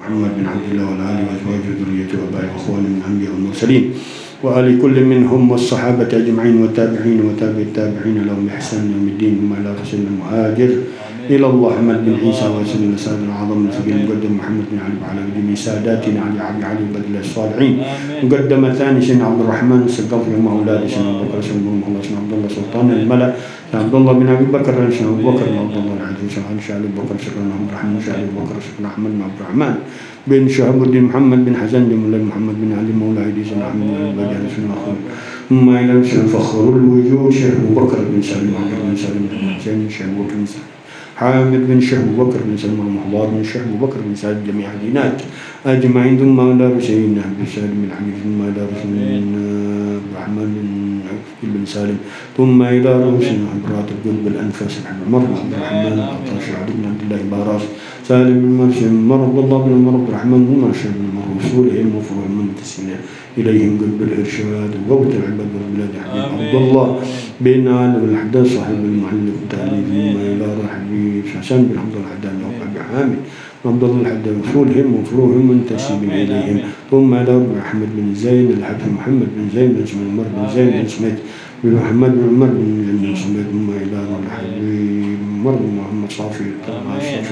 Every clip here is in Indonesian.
محمد بن عبد الله وعلى آله وأزواجه وذريته وآبائه وإخوانه من الأنبياء والمرسلين وآل كل منهم والصحابة أجمعين والتابعين وتابع التابعين لهم بإحسان يوم الدين ثم إلى رسول المهاجر إلى الله أحمد بن عيسى وسلم السادة الأعظم الفقيه المقدم محمد بن علي وعلى جميع ساداتنا علي عبد علي بدل الصالحين مقدم الثاني سيدنا عبد الرحمن السقاف يوم أولاد سيدنا أبو بكر سيدنا الله سيدنا عبد الله سلطان الملأ سيدنا عبد الله بن أبي بكر سيدنا أبو بكر بن عبد الله العزيز سيدنا شعب بكر سيدنا عبد الرحمن شعب بكر سيدنا أحمد بن عبد الرحمن بن شهاب الدين محمد بن حسن جمال محمد بن علي مولى عيد سيدنا أحمد بن البجال سيدنا أخوه ثم إلى سيدنا فخر الوجود شيخ أبو بكر بن سالم عبد بن سالم بن حسين شيخ أبو بكر بن حامد بن شيخ أبو بكر بن سلمى المحضار بن شيخ أبو بكر بن سعد جميع دينات أجمعين ثم إلى سيدنا بن سالم بن حميد ثم إلى سيدنا عبد الرحمن بن سالم ثم إلى سيدنا حضرات القلب الأنفاس بن عمر بن عبد الرحمن عطاش بن عبد الله باراس سالم بن مرسل عبد الله بن عمر عبد الرحمن بن مرسل بن عمر رسولهم وفروع من تسليم إليهم قلب الإرشاد وقوة العباد والبلاد حبيب عبد الله بن عالم الحداد صاحب المعلم التأليف ثم إلى حبيب حسن بن عبد الله الحداد وأبي حامد عبد الله الحداد رسولهم وفروعهم منتسبين إليهم ثم إلى أحمد بن زين الحبيب محمد بن زين بن اسمه عمر بن زين بن سميت بن محمد بن عمر بن سميت ثم إلى الحبيب عمر بن محمد صافي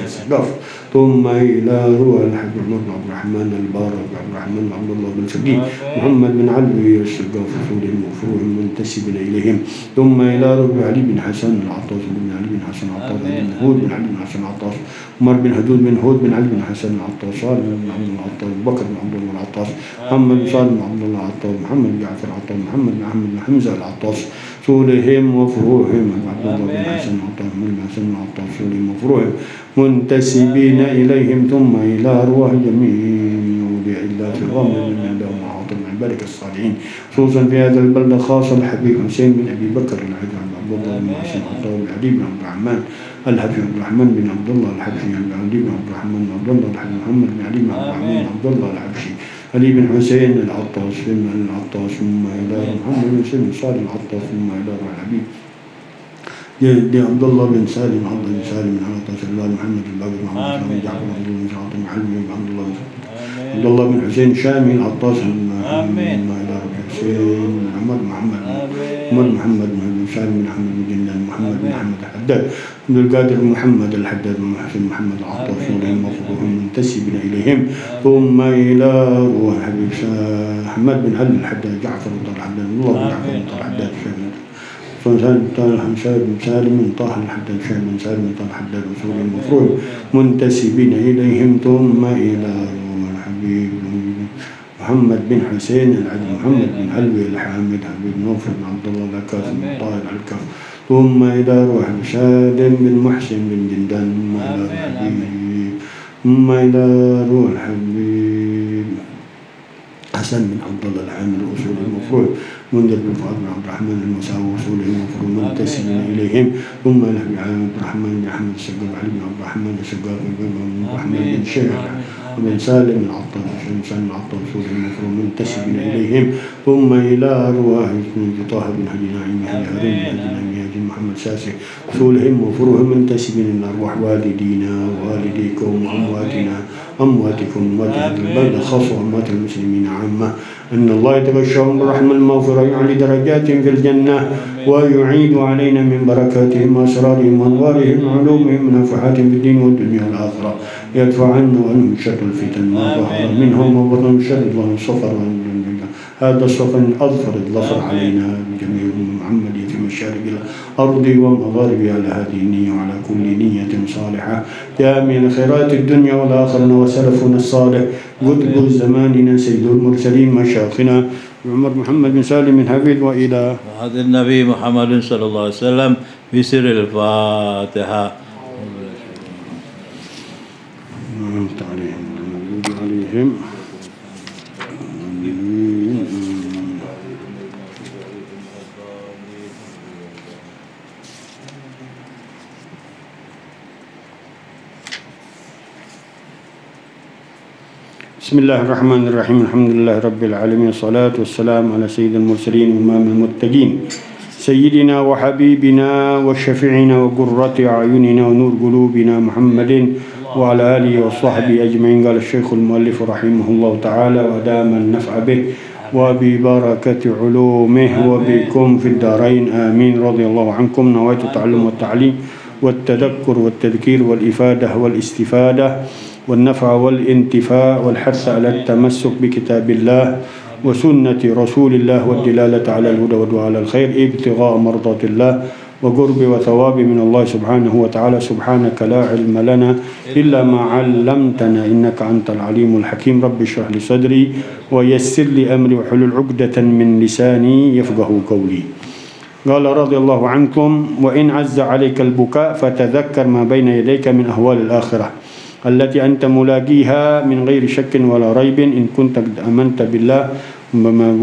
السقاف ثم إلى روح الحبيب عمر بن عبد الرحمن البارك عبد الرحمن عبد الله بن فقيه محمد بن علوي السقاف رسولهم وفروعهم منتسبين إليهم ثم إلى روح علي بن حسن العطاس بن علي بن حسن العطاس بن هود بن علي بن حسن العطاس عمر بن هدود بن هود بن علي بن حسن العطاس صالح بن عبد الله العطاس بكر بن عبد الله العطاس محمد بن صالح بن عبد الله العطاس محمد بن جعفر العطاس محمد بن أحمد بن حمزة العطاس رسولهم وفروعهم عبد الله بن حسن العطاس محمد بن حسن العطاس رسولهم وفروعهم منتسبين إليهم ثم إلى أرواح جميع أولياء الله في الرمل من الله ومعاطم عبادك الصالحين خصوصا في هذا البلد خاصة الحبيب حسين بن أبي بكر الحبيب عبد الله بن حسن العطاس علي بن عبد الرحمن الحبيب عبد الرحمن بن عبد الله الحبشي علي بن عبد الرحمن بن عبد الله الحبيب محمد بن علي بن عبد الرحمن بن عبد الله الحبشي علي بن حسين العطاس بن العطاس ثم إلى محمد بن سلم صالح العطاس ثم إلى الحبيب دي عبد الله بن سالم عبد الله بن سالم بن عطاس الله محمد الباقر محمد بن جعفر عبد الله بن عاطم علي بن عبد الله بن حسين شامي العطاس ثم إلى حسين بن عمر محمد بن سالم بن محمد بن جنان محمد بن أحمد الحداد عبد القادر محمد الحداد بن محسن محمد العطاس ولهم وفروعهم منتسبين إليهم ثم إلى روح حبيب أحمد بن علي الحداد جعفر بن الحداد الله بن جعفر بن الحداد سالم بن طه الحداد شامي بن سالم بن طه الحداد وسوري المفروض منتسبين إليهم ثم إلى روح الحبيب محمد بن حسين العدل محمد بن علوي الحامد حبيب نوفل بن عبد الله العكاف بن طاهر العكاف ثم إلى روح سالم بن محسن بن جندان ثم إلى روح الحبيب حسن بن عبد الله الحامد وأصول المفروض منذر بن فؤاد بن عبد الرحمن المساوي وأصوله المفروض منتسبين إليهم ثم إلى عبد الرحمن بن أحمد السقاف علي بن عبد الرحمن السقاف بن عبد الرحمن بن شيخ بن سالم العطاس سالم العطاس وأصوله المفروض منتسبين إليهم ثم إلى أرواح طه بن هدي نعيم هارون بن هدي نعيم محمد ساسي أصولهم وفروعهم منتسبين إلى أرواح والدينا ووالديكم وأمواتنا أمواتكم أموات هذا البلد خاصة وأموات المسلمين عامة أن الله يتغشاهم بالرحمة المغفرة يعلي درجاتهم في الجنة ويعيد علينا من بركاتهم وأسرارهم وأنوارهم وعلومهم ونفحاتهم في الدين والدنيا والآخرة يدفع عنا وعنهم شر الفتن ما ظهر منهم وبطن شر الله الصفر هذا الصفر أظفر الظفر علينا بجميع محمدية في مشارق الأرض ومغاربها على هذه النية وعلى كل نية صالحة جامع خيرات الدنيا والآخرة وسلفنا الصالح قطب زماننا سيد المرسلين مشايخنا عمر محمد بن سالم الحفيد وإلى هذا النبي محمد صلى الله عليه وسلم في سر الفاتحة عليهم بسم الله الرحمن الرحيم الحمد لله رب العالمين الصلاة والسلام على سيد المرسلين وإمام المتقين سيدنا وحبيبنا وشفيعنا وقرة أعيننا ونور قلوبنا محمد وعلى آله وصحبه أجمعين. قال الشيخ المؤلف رحمه الله تعالى ودام النفع به وببركة علومه وبكم في الدارين آمين. رضي الله عنكم. نويت التعلم والتعليم والتذكر والتذكير والإفادة والاستفادة والنفع والانتفاع والحث على التمسك بكتاب الله وسنة رسول الله والدلالة على الهدى والدعاء على الخير ابتغاء مرضات الله وقرب وثواب من الله سبحانه وتعالى. سبحانك لا علم لنا إلا ما علمتنا إنك أنت العليم الحكيم. رب اشرح لي صدري ويسر لي أمري وحلل عقدة من لساني يفقه قولي. قال رضي الله عنكم وإن عز عليك البكاء فتذكر ما بين يديك من أهوال الآخرة التي أنت ملاقيها من غير شك ولا ريب إن كنت آمنت بالله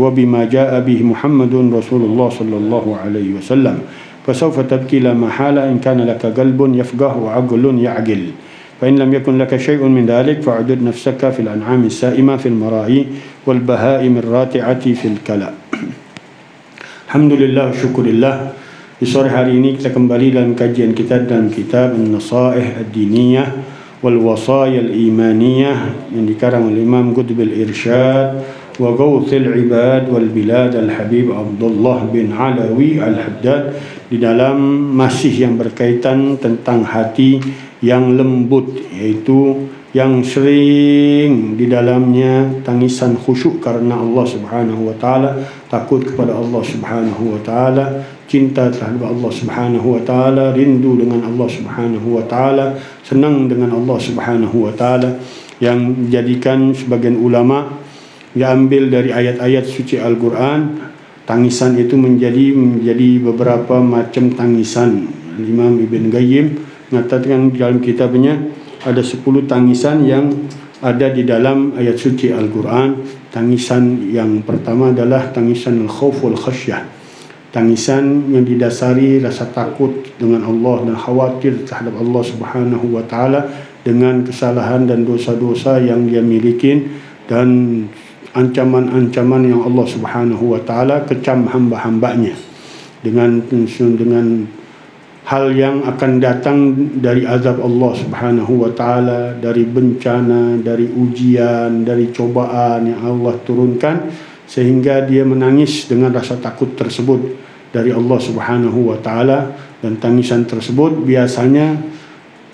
وبما جاء به محمد رسول الله صلى الله عليه وسلم فسوف تبكي لا محالة إن كان لك قلب يفقه وعقل يعقل. فإن لم يكن لك شيء من ذلك فاعدد نفسك في الأنعام السائمة في المراعي والبهائم الراتعة في الكلى. Alhamdulillah, syukurillah. Di sore hari ini kita kembali dalam kajian kita dalam kitab An-Nasaih Ad-Diniyah wal Wasaya Al-Imaniyah yang dikarang oleh Imam Qutb Al-Irsyad wa Ghawth Al-Ibad wal Bilad Al-Habib Abdullah bin Alawi Al-Haddad, di dalam masih yang berkaitan tentang hati yang lembut, yaitu yang sering di dalamnya tangisan khusyuk karena Allah Subhanahu wa taala, takut kepada Allah Subhanahu wa taala, cinta terhadap Allah Subhanahu wa taala, rindu dengan Allah Subhanahu wa taala, senang dengan Allah Subhanahu wa taala, yang dijadikan sebagian ulama diambil dari ayat-ayat suci Al-Qur'an. Tangisan itu menjadi beberapa macam tangisan. Imam Ibn Qayyim mengatakan dalam kitabnya ada 10 tangisan yang ada di dalam ayat suci Al-Quran. Tangisan yang pertama adalah tangisan al-khawf wal khasyah. Tangisan yang didasari rasa takut dengan Allah dan khawatir terhadap Allah Subhanahu wa taala dengan kesalahan dan dosa-dosa yang dia miliki dan ancaman-ancaman yang Allah Subhanahu wa taala kecam hamba-hambanya dengan hal yang akan datang dari azab Allah Subhanahu wa taala, dari bencana, dari ujian, dari cobaan yang Allah turunkan, sehingga dia menangis dengan rasa takut tersebut dari Allah Subhanahu wa taala. Dan tangisan tersebut biasanya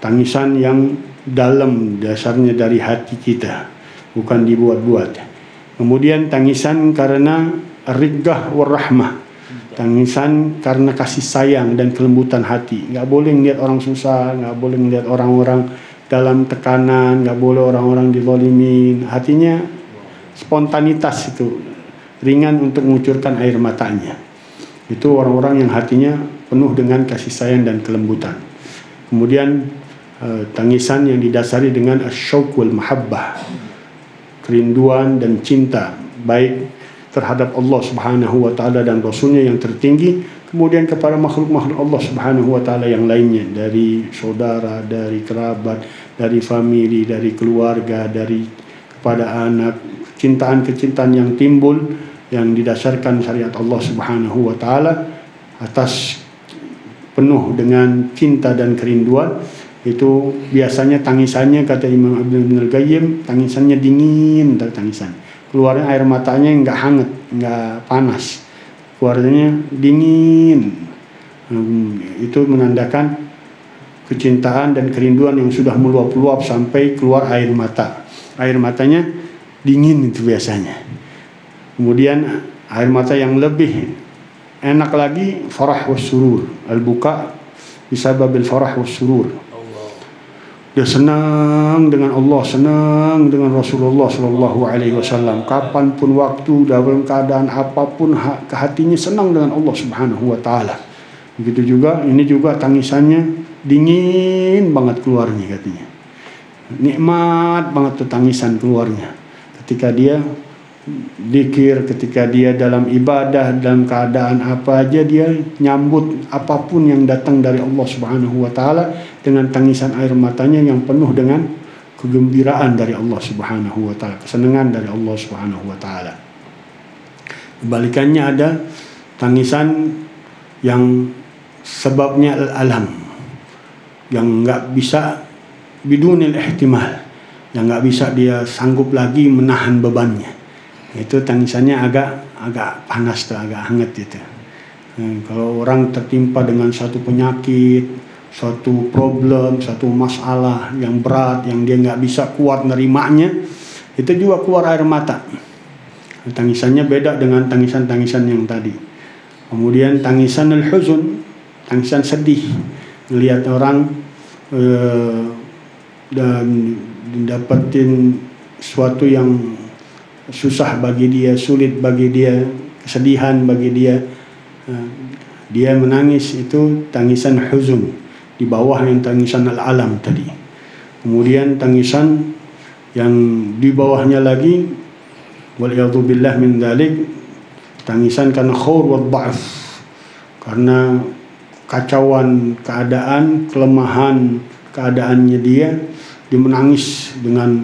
tangisan yang dalam, dasarnya dari hati kita, bukan dibuat-buat. Kemudian tangisan karena riggah warahmah, tangisan karena kasih sayang dan kelembutan hati. Nggak boleh melihat orang susah, nggak boleh melihat orang-orang dalam tekanan, nggak boleh orang-orang dizalimin. Hatinya spontanitas itu, ringan untuk mengucurkan air matanya. Itu orang-orang yang hatinya penuh dengan kasih sayang dan kelembutan. Kemudian tangisan yang didasari dengan asyauq wal mahabbah, kerinduan dan cinta, baik terhadap Allah Subhanahu wa taala dan Rasulnya yang tertinggi, kemudian kepada makhluk-makhluk Allah Subhanahu wa taala yang lainnya, dari saudara, dari kerabat, dari famili, dari keluarga, dari kepada anak. Kecintaan-kecintaan yang timbul yang didasarkan syariat Allah Subhanahu wa taala atas penuh dengan cinta dan kerinduan, itu biasanya tangisannya, kata Imam Ibn Qayyim, tangisannya dingin, tangisan. Keluarnya air matanya enggak hangat, enggak panas, keluarnya dingin. Itu menandakan kecintaan dan kerinduan yang sudah meluap-luap sampai keluar air mata. Air matanya dingin itu biasanya. Kemudian air mata yang lebih enak lagi, farah was surur, al-buka bisababil farah was surur. Dia senang dengan Allah, senang dengan Rasulullah Sallallahu Alaihi Wasallam. Kapanpun waktu, dalam keadaan apapun, hatinya senang dengan Allah Subhanahu Wa Taala. Begitu juga, ini juga tangisannya dingin banget keluarnya katanya. Nikmat banget tuh tangisan keluarnya. Ketika dia zikir, ketika dia dalam ibadah, dalam keadaan apa aja, dia nyambut apapun yang datang dari Allah Subhanahu wa taala dengan tangisan air matanya yang penuh dengan kegembiraan dari Allah Subhanahu wa taala, kesenangan dari Allah Subhanahu wa taala. Kebalikannya ada tangisan yang sebabnya al-alam, yang nggak bisa bidunil ihtimal, yang nggak bisa dia sanggup lagi menahan bebannya. Itu tangisannya agak panas tuh, agak hangat itu. Kalau orang tertimpa dengan satu penyakit, suatu problem, satu masalah yang berat, yang dia nggak bisa kuat nerimanya, itu juga keluar air mata. Tangisannya beda dengan tangisan-tangisan yang tadi. Kemudian tangisan al-huzun, tangisan sedih, melihat orang dan dapetin sesuatu yang susah bagi dia, sulit bagi dia, kesedihan bagi dia, dia menangis, itu tangisan huzun, di bawah yang tangisan al-alam tadi. Kemudian tangisan yang di bawahnya lagi, waliyadzubillah min dzalik, tangisan karena khawr wa dha'af, karena kacauan keadaan, kelemahan keadaannya dia menangis dengan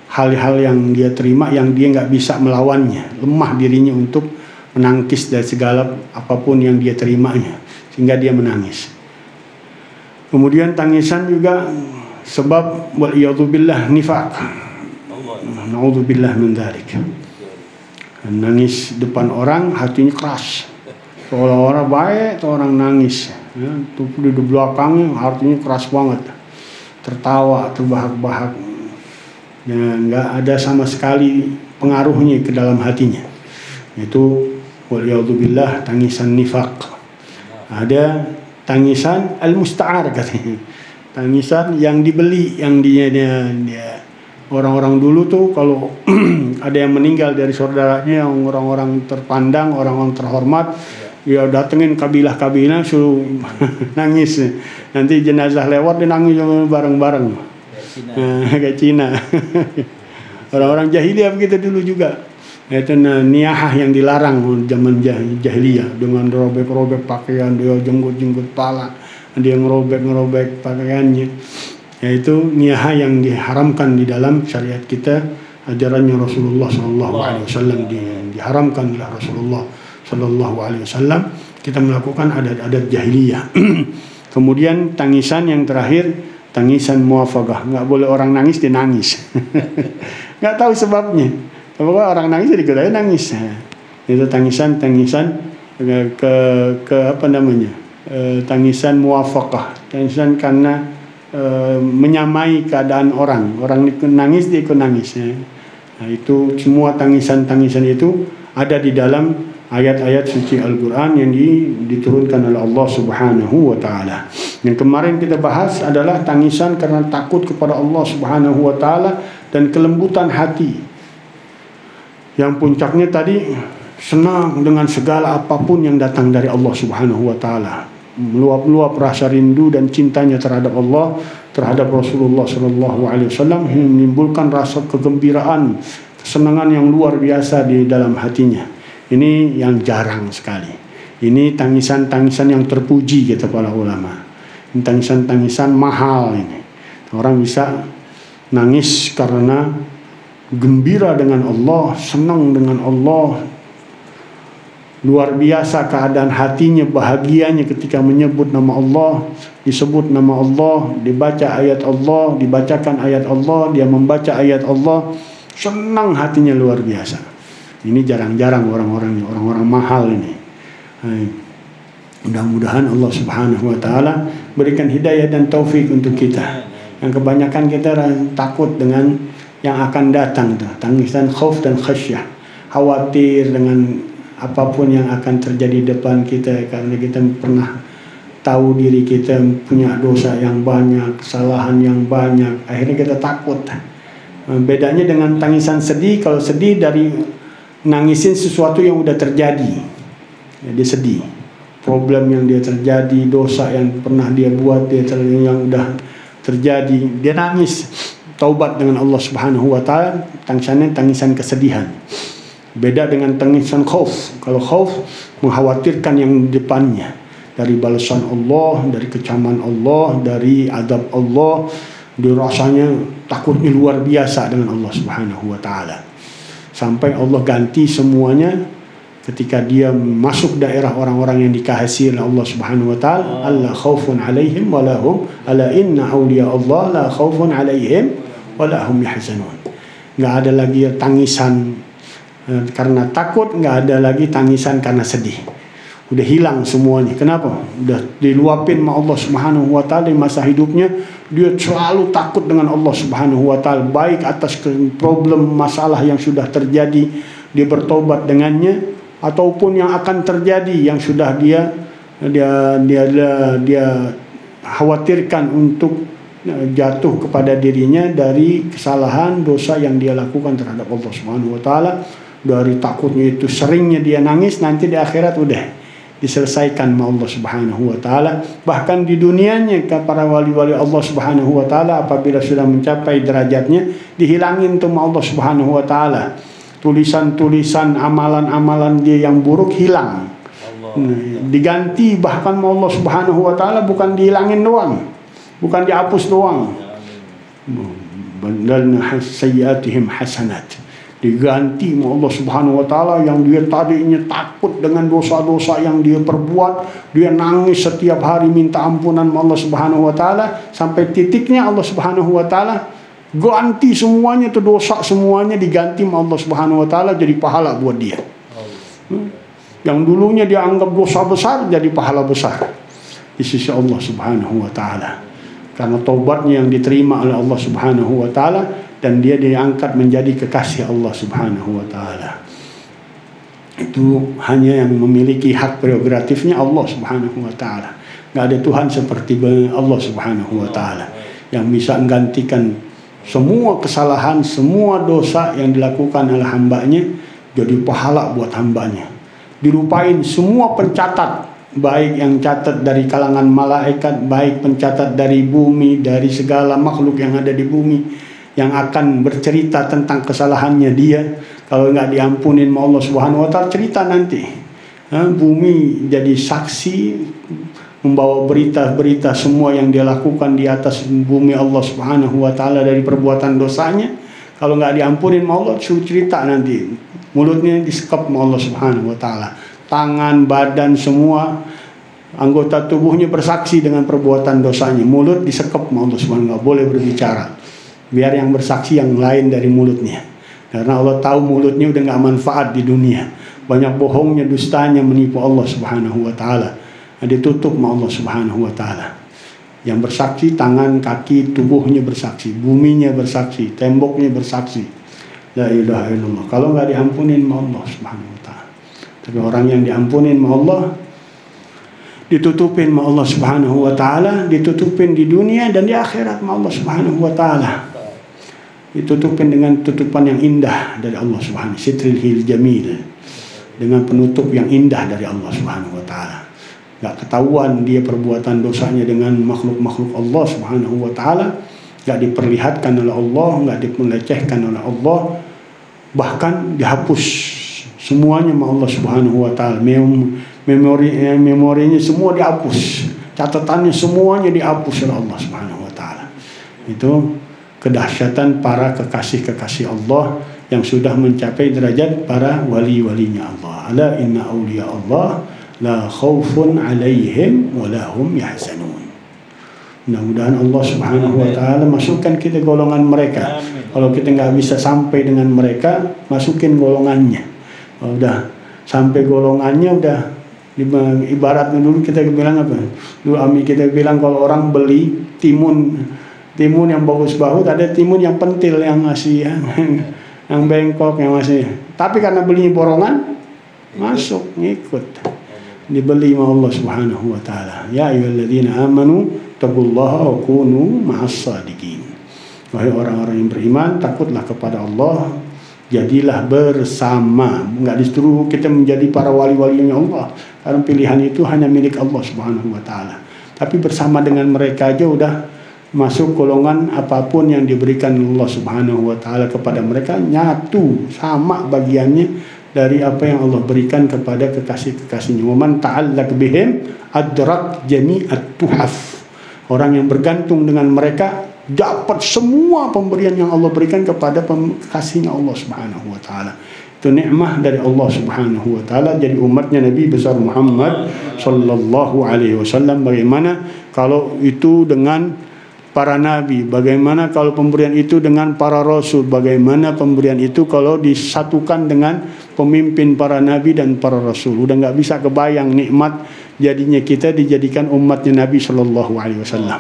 hal-hal yang dia terima, yang dia nggak bisa melawannya, lemah dirinya untuk menangkis dari segala apapun yang dia terimanya, sehingga dia menangis. Kemudian tangisan juga sebab waliyadzubillah nifaq, naudzubillah min dzalik, nangis depan orang hatinya keras, seolah-olah baik, orang nangis, ya, di belakangnya hatinya keras banget, tertawa, terbahak-bahak, ya, nggak ada sama sekali pengaruhnya ke dalam hatinya. Itu waliyadzubillah tangisan nifaq. Ada tangisan al-musta'ar katanya, tangisan yang dibeli, yang dia orang-orang dulu tuh kalau ada yang meninggal dari saudaranya, yang orang-orang terpandang, orang-orang terhormat, ya datengin kabilah-kabilah suruh nangis. Nanti jenazah lewat dia nangis bareng-bareng. Kayak Cina. Orang-orang jahiliyah begitu dulu juga. Itu niyahah yang dilarang zaman jahiliyah, dengan robek-robek pakaian, dia jenggut-jenggut pala, dia ngerobek-ngerobek pakaiannya. Yaitu niyahah yang diharamkan di dalam syariat kita, ajarannya Rasulullah SAW, diharamkan oleh Rasulullah SAW. Kita melakukan adat-adat jahiliyah. Kemudian tangisan yang terakhir, tangisan muwafaqah. Nggak boleh orang nangis dia nangis. Nggak tahu sebabnya. Pokoknya orang nangis jadi kita nangis. Itu tangisan ke apa namanya? Tangisan muwafaqah. Tangisan karena menyamai keadaan orang. Orang nangis dia ikut nangis. Nah, itu semua tangisan-tangisan itu ada di dalam ayat-ayat suci Al-Quran yang diturunkan oleh Allah Subhanahu wa Ta'ala. Yang kemarin kita bahas adalah tangisan karena takut kepada Allah Subhanahu wa Ta'ala dan kelembutan hati. Yang puncaknya tadi senang dengan segala apapun yang datang dari Allah Subhanahu wa Ta'ala. Meluap-luap rasa rindu dan cintanya terhadap Allah, terhadap Rasulullah SAW, menimbulkan rasa kegembiraan, kesenangan yang luar biasa di dalam hatinya. Ini yang jarang sekali. Ini tangisan-tangisan yang terpuji kata para ulama. Ini tangisan-tangisan mahal ini. Orang bisa nangis karena gembira dengan Allah, senang dengan Allah, luar biasa keadaan hatinya, bahagianya ketika menyebut nama Allah, disebut nama Allah, dibaca ayat Allah, dibacakan ayat Allah, dia membaca ayat Allah, senang hatinya luar biasa. Ini jarang-jarang orang-orang mahal ini. Mudah-mudahan Allah Subhanahu wa Ta'ala berikan hidayah dan taufik untuk kita. Yang kebanyakan kita takut dengan yang akan datang tuh, tangisan khauf dan khasyah, khawatir dengan apapun yang akan terjadi depan kita, karena kita pernah tahu diri kita punya dosa yang banyak, kesalahan yang banyak, akhirnya kita takut. Bedanya dengan tangisan sedih, kalau sedih dari nangisin sesuatu yang udah terjadi, ya, dia sedih, problem yang dia terjadi, dosa yang pernah dia buat, yang udah terjadi, dia nangis, taubat dengan Allah Subhanahu wa Ta'ala. Tangisannya tangisan kesedihan. Beda dengan tangisan khauf. Kalau khauf mengkhawatirkan yang depannya, dari balasan Allah, dari kecaman Allah, dari azab Allah, dia rasanya takutnya luar biasa dengan Allah Subhanahu wa Ta'ala. Sampai Allah ganti semuanya ketika dia masuk daerah orang-orang yang dikasihi oleh Allah Subhanahu wa taala, alla khaufun alaihim wa lahum, ala inna awliya Allah la khaufun alaihim wa lahum yahzanun. Enggak ada lagi tangisan karena takut, enggak ada lagi tangisan karena sedih. Udah hilang semuanya. Kenapa? Udah diluapin sama Allah Subhanahu wa taala di masa hidupnya, dia selalu takut dengan Allah Subhanahu wa taala, baik atas problem masalah yang sudah terjadi dia bertobat dengannya, ataupun yang akan terjadi yang sudah dia khawatirkan untuk jatuh kepada dirinya dari kesalahan dosa yang dia lakukan terhadap Allah Subhanahu wa taala. Dari takutnya itu seringnya dia nangis, nanti di akhirat udah diselesaikan sama Allah Subhanahu wa taala. Bahkan di dunianya para wali-wali Allah Subhanahu wa taala apabila sudah mencapai derajatnya, dihilangin tuh sama Allah Subhanahu wa taala. Tulisan-tulisan amalan-amalan dia yang buruk hilang. Diganti bahkan sama Allah Subhanahu wa taala, bukan dihilangin doang, bukan dihapus doang. Badalna sayyiatihim hasanat. Diganti sama Allah Subhanahu wa taala, yang dia tadinya takut dengan dosa-dosa yang dia perbuat, dia nangis setiap hari minta ampunan sama Allah Subhanahu wa taala, sampai titiknya Allah Subhanahu wa taala ganti semuanya itu dosa, semuanya diganti sama Allah Subhanahu wa taala jadi pahala buat dia. Yang dulunya dia anggap dosa besar jadi pahala besar di sisi Allah Subhanahu wa taala. Karena taubatnya yang diterima oleh Allah Subhanahu wa taala, dan dia diangkat menjadi kekasih Allah Subhanahu wa taala. Itu hanya yang memiliki hak prerogatifnya Allah Subhanahu wa taala. Enggak ada Tuhan seperti Allah Subhanahu wa taala yang bisa menggantikan semua kesalahan, semua dosa yang dilakukan oleh hambanya jadi pahala buat hambanya. Dilupain semua pencatat, baik yang catat dari kalangan malaikat, baik pencatat dari bumi, dari segala makhluk yang ada di bumi, yang akan bercerita tentang kesalahannya dia. Kalau nggak diampunin sama Allah Subhanahu wa taala, cerita nanti. Bumi jadi saksi, membawa berita-berita semua yang dia lakukan di atas bumi Allah Subhanahu wa taala dari perbuatan dosanya. Kalau nggak diampunin sama Allah, suruh cerita nanti. Mulutnya disekap sama Allah Subhanahu wa taala. Tangan, badan, semua anggota tubuhnya bersaksi dengan perbuatan dosanya. Mulut disekap sama Allah Subhanahu wa taala, nggak boleh berbicara. Biar yang bersaksi yang lain dari mulutnya. Karena Allah tahu mulutnya udah nggak manfaat di dunia. Banyak bohongnya, dustanya, menipu Allah Subhanahu wa taala. Ditutup sama Allah Subhanahu wa taala. Yang bersaksi tangan, kaki, tubuhnya bersaksi, buminya bersaksi, temboknya bersaksi. La ilaha illallah. Kalau nggak diampunin sama Allah Subhanahu wa taala. Tapi orang yang diampunin sama Allah, ditutupin sama Allah Subhanahu wa taala, ditutupin di dunia dan di akhirat sama Allah Subhanahu wa taala. Ditutupin dengan tutupan yang indah dari Allah Subhanahu, sitril jamil, dengan penutup yang indah dari Allah Subhanahu wa taala. Gak ketahuan dia perbuatan dosanya dengan makhluk-makhluk Allah Subhanahu wa taala, gak diperlihatkan oleh Allah, gak dipelecehkan oleh Allah, bahkan dihapus semuanya sama Allah Subhanahu wa taala. Memorinya semua dihapus, catatannya semuanya dihapus oleh Allah Subhanahu wa taala. Itu kedahsyatan para kekasih-kekasih Allah yang sudah mencapai derajat para wali-walinya Allah. Ala inna awliya Allah la khaufun alaihim wa lahum yahzanun. Mudah-mudahan Allah Subhanahu wa taala masukkan kita golongan mereka. Kalau kita nggak bisa sampai dengan mereka, masukin golongannya. Kalau udah sampai golongannya, udah ibaratnya dulu kita bilang apa? Dulu Ami kita bilang kalau orang beli timun yang bagus banget, ada timun yang pentil yang masih yang bengkok yang masih. Tapi karena belinya borongan, masuk ngikut. Dibeli sama Allah Subhanahu wa taala. Ya ayyuhalladzina amanu taqullaha wa kunu ma'as shadiqin. Wahai orang-orang yang beriman, takutlah kepada Allah, jadilah bersama. Enggak disuruh kita menjadi para wali-walinya Allah, karena pilihan itu hanya milik Allah Subhanahu wa taala. Tapi bersama dengan mereka aja udah masuk golongan apapun yang diberikan Allah Subhanahu wa taala kepada mereka, nyatu sama bagiannya dari apa yang Allah berikan kepada kekasih-kekasihnya. Wa man ta'allaq bihim adrak jami'at tuhaf. Orang yang bergantung dengan mereka dapat semua pemberian yang Allah berikan kepada kekasihnya Allah Subhanahu wa taala. Itu Itu nikmah dari Allah Subhanahu wa taala jadi umatnya Nabi besar Muhammad sallallahu alaihi wasallam. Bagaimana kalau itu dengan para nabi, bagaimana kalau pemberian itu dengan para rasul, bagaimana pemberian itu kalau disatukan dengan pemimpin para nabi dan para rasul. Udah nggak bisa kebayang nikmat jadinya kita dijadikan umatnya Nabi sallallahu alaihi wasallam.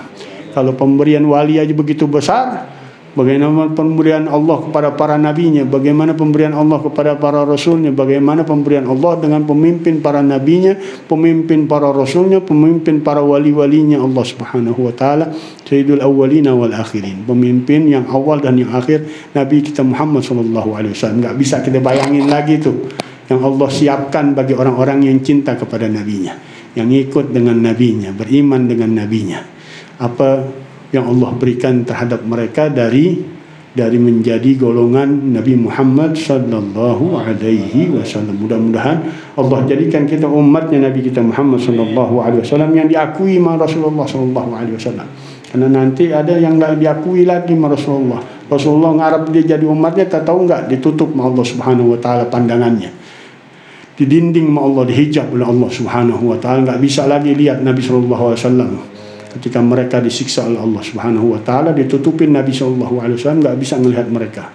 Kalau pemberian wali aja begitu besar, bagaimana pemberian Allah kepada para nabinya, bagaimana pemberian Allah kepada para rasulnya, bagaimana pemberian Allah dengan pemimpin para nabinya, pemimpin para rasulnya, pemimpin para wali-walinya Allah Subhanahu wa taala, Sayyidul Awwalina wal Akhirin, pemimpin yang awal dan yang akhir, Nabi kita Muhammad sallallahu alaihi wasallam. Enggak bisa kita bayangin lagi tuh yang Allah siapkan bagi orang-orang yang cinta kepada nabinya, yang ikut dengan nabinya, beriman dengan nabinya. Apa yang Allah berikan terhadap mereka dari menjadi golongan Nabi Muhammad sallallahu alaihi wasallam. Mudah-mudahan Allah jadikan kita umatnya Nabi kita Muhammad sallallahu alaihi wasallam yang diakui sama Rasulullah sallallahu alaihi wasallam. Karena nanti ada yang enggak diakui lagi sama Rasulullah. Rasulullah ngarep dia jadi umatnya, tak tahu enggak ditutup sama Allah Subhanahu wa taala pandangannya. Didinding sama Allah, dihijab oleh Allah Subhanahu wa taala, enggak bisa lagi lihat Nabi sallallahu alaihi wasallam. Ketika mereka disiksa oleh Allah Subhanahu wa taala, ditutupin Nabi sallallahu alaihi wasallam, enggak bisa melihat mereka.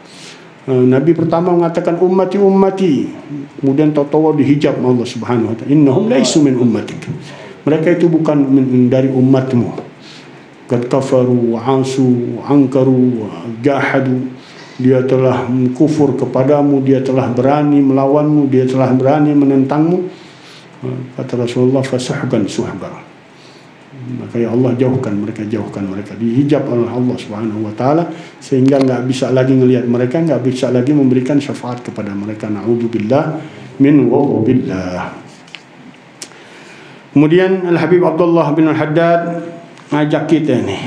Nabi pertama mengatakan ummati ummati, kemudian tahu-tahu dihijab oleh Allah Subhanahu wa taala, innahum laisu min ummatik. Mereka itu bukan dari umatmu. Qad kafaru wa asu wa ankaru wa jahadu. Dia telah kufur kepadamu, dia telah berani melawanmu, dia telah berani menentangmu. Kata Rasulullah, fasuhkan suhbar. Maka ya Allah jauhkan mereka, dihijab oleh Allah Subhanahu wa taala sehingga enggak bisa lagi melihat mereka, enggak bisa lagi memberikan syafaat kepada mereka. Na'udzubillah min ghadabillah. Kemudian Al-Habib Abdullah bin Al-Haddad ngajak kita nih.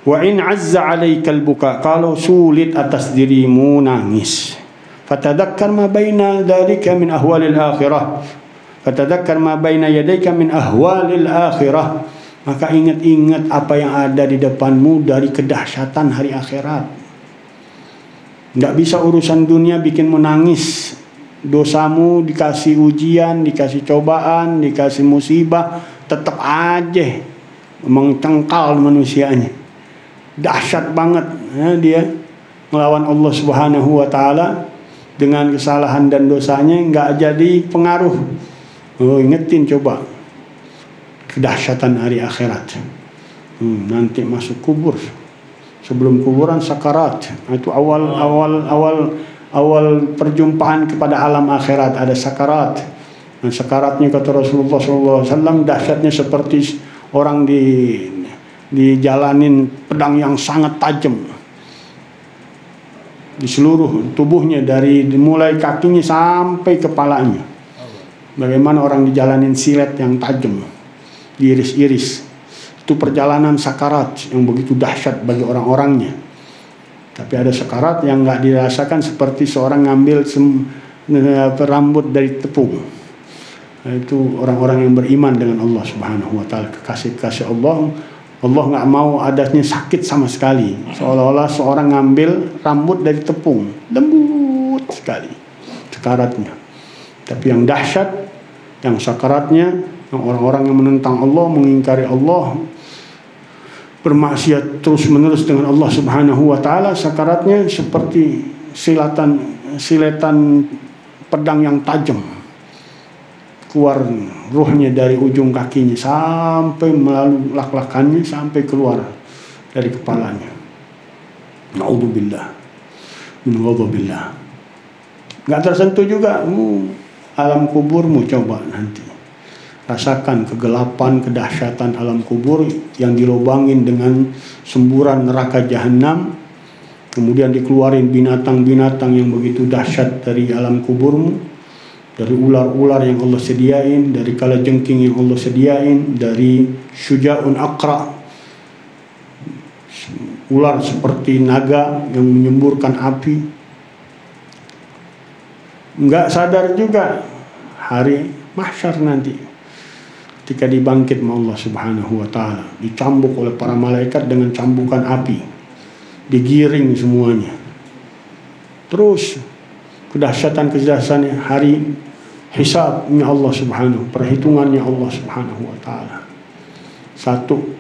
Wa in azza 'alaikal buka, kalau sulit atas dirimu nangis, fatadzakkar ma baina dzalika min ahwalil akhirah. Fatadzakkar ma baina yadayka min ahwalil akhirah, maka ingat-ingat apa yang ada di depanmu dari kedahsyatan hari akhirat. Enggak bisa urusan dunia bikinmu nangis. Dosamu dikasih ujian, dikasih cobaan, dikasih musibah, tetap aja mengcengkal manusianya. Dahsyat banget dia melawan Allah Subhanahu wa taala dengan kesalahan dan dosanya, enggak jadi pengaruh. Ingetin coba kedahsyatan hari akhirat. Nanti masuk kubur, sebelum kuburan sakarat, itu awal perjumpaan kepada alam akhirat, ada sakarat. Dan sakaratnya kata Rasulullah SAW dahsyatnya seperti orang dijalanin pedang yang sangat tajam di seluruh tubuhnya, dari mulai kakinya sampai kepalanya. Bagaimana orang dijalanin silet yang tajam, diiris-iris. Itu perjalanan sakarat yang begitu dahsyat bagi orang-orangnya. Tapi ada sakarat yang enggak dirasakan seperti seorang ngambil rambut dari tepung. Itu orang-orang yang beriman dengan Allah Subhanahu wa taala, kekasih-kekasih Allah. Allah enggak mau adanya sakit sama sekali. Seolah-olah seorang ngambil rambut dari tepung, lembut sekali sakaratnya. Tapi yang dahsyat, yang sakaratnya, yang orang-orang yang menentang Allah, mengingkari Allah, bermaksiat terus-menerus dengan Allah Subhanahu wa taala, sakaratnya seperti siletan pedang yang tajam. Keluar ruhnya dari ujung kakinya sampai melalui lak-lakannya sampai keluar dari kepalanya. Na'udzubillah min ghadabillah. Enggak tersentuh juga alam kuburmu. Coba nanti rasakan kegelapan, kedahsyatan alam kubur yang dilobangin dengan semburan neraka jahanam. Kemudian dikeluarin binatang-binatang yang begitu dahsyat dari alam kuburmu, dari ular-ular yang Allah sediain, dari kalajengking yang Allah sediain, dari syuja'un aqra, ular seperti naga yang menyemburkan api. Enggak sadar juga hari mahsyar nanti ketika dibangkit sama Allah Subhanahu wa taala, dicambuk oleh para malaikat dengan cambukan api, digiring semuanya. Terus kedahsyatan hari hisabnya Allah Subhanahu, perhitungannya Allah Subhanahu wa taala. Satu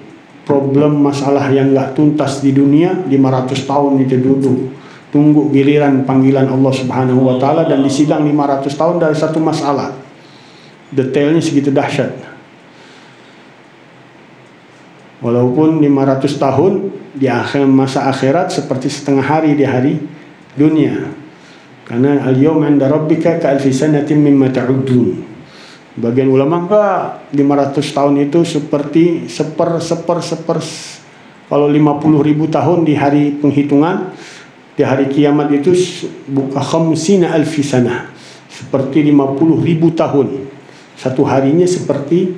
problem masalah yang enggak tuntas di dunia 500 tahun itu duduk tunggu giliran panggilan Allah Subhanahu wa taala, dan disidang 500 tahun dari satu masalah. Detailnya segitu dahsyat. Walaupun 500 tahun di akhir masa akhirat seperti setengah hari di hari dunia. Karena al-yawma 'inda rabbika ka'alfi sanatin mimma ta'udun. Bagian ulama enggak, 500 tahun itu seperti kalau 50.000 tahun di hari penghitungan, di hari kiamat itu buka khamsina alfi sanah, seperti 50.000 tahun. Satu harinya seperti